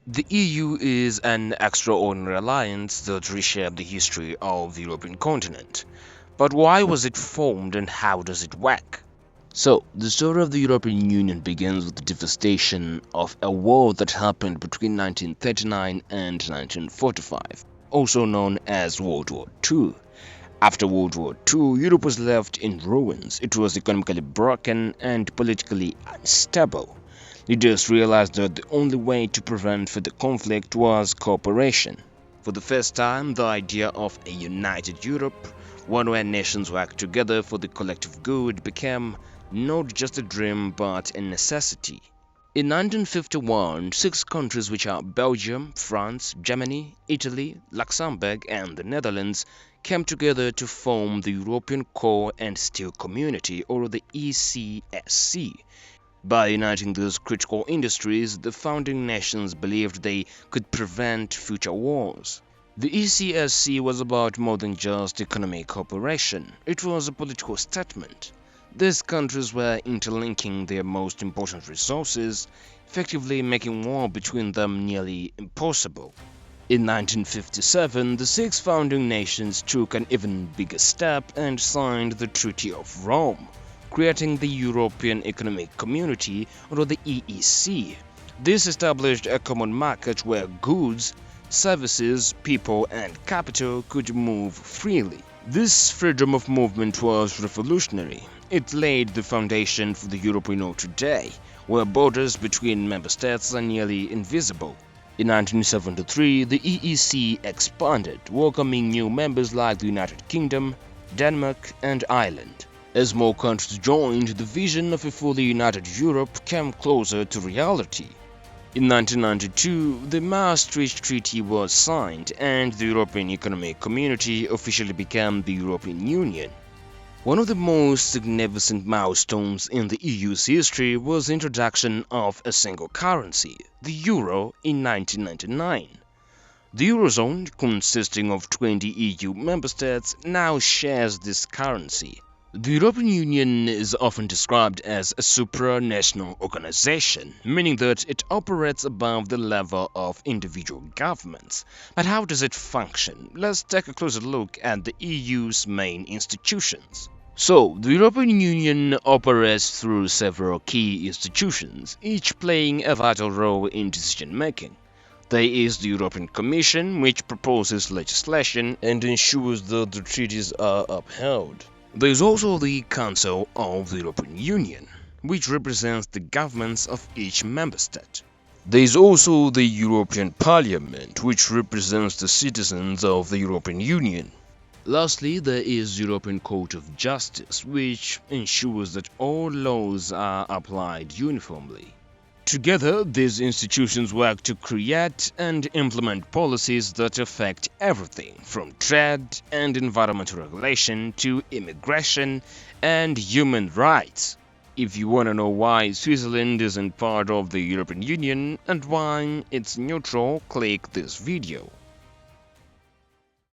The EU is an extraordinary alliance that reshaped the history of the European continent. But why was it formed and how does it work? So, the story of the European Union begins with the devastation of a war that happened between 1939 and 1945, also known as World War II. After World War II, Europe was left in ruins. It was economically broken and politically unstable. Leaders realized that the only way to prevent further conflict was cooperation. For the first time, the idea of a united Europe, one where nations work together for the collective good, became not just a dream but a necessity. In 1951, six countries, which are Belgium, France, Germany, Italy, Luxembourg, and the Netherlands, came together to form the European Coal and Steel Community, or the ECSC. By uniting these critical industries, the founding nations believed they could prevent future wars. The ECSC was about more than just economic cooperation, it was a political statement. These countries were interlinking their most important resources, effectively making war between them nearly impossible. In 1957, the six founding nations took an even bigger step and signed the Treaty of Rome, creating the European Economic Community, or the EEC. This established a common market where goods, services, people, and capital could move freely. This freedom of movement was revolutionary. It laid the foundation for the Europe we know today, where borders between member states are nearly invisible. In 1973, the EEC expanded, welcoming new members like the United Kingdom, Denmark, and Ireland. As more countries joined, the vision of a fully united Europe came closer to reality. In 1992, the Maastricht Treaty was signed and the European Economic Community officially became the European Union. One of the most significant milestones in the EU's history was the introduction of a single currency, the euro, in 1999. The Eurozone, consisting of 20 EU member states, now shares this currency. The European Union is often described as a supranational organization, meaning that it operates above the level of individual governments. But how does it function? Let's take a closer look at the EU's main institutions. So, the European Union operates through several key institutions, each playing a vital role in decision-making. There is the European Commission, which proposes legislation and ensures that the treaties are upheld. There is also the Council of the European Union, which represents the governments of each member state. There is also the European Parliament, which represents the citizens of the European Union. Lastly, there is the European Court of Justice, which ensures that all laws are applied uniformly. Together, these institutions work to create and implement policies that affect everything from trade and environmental regulation to immigration and human rights. If you want to know why Switzerland isn't part of the European Union and why it's neutral, click this video.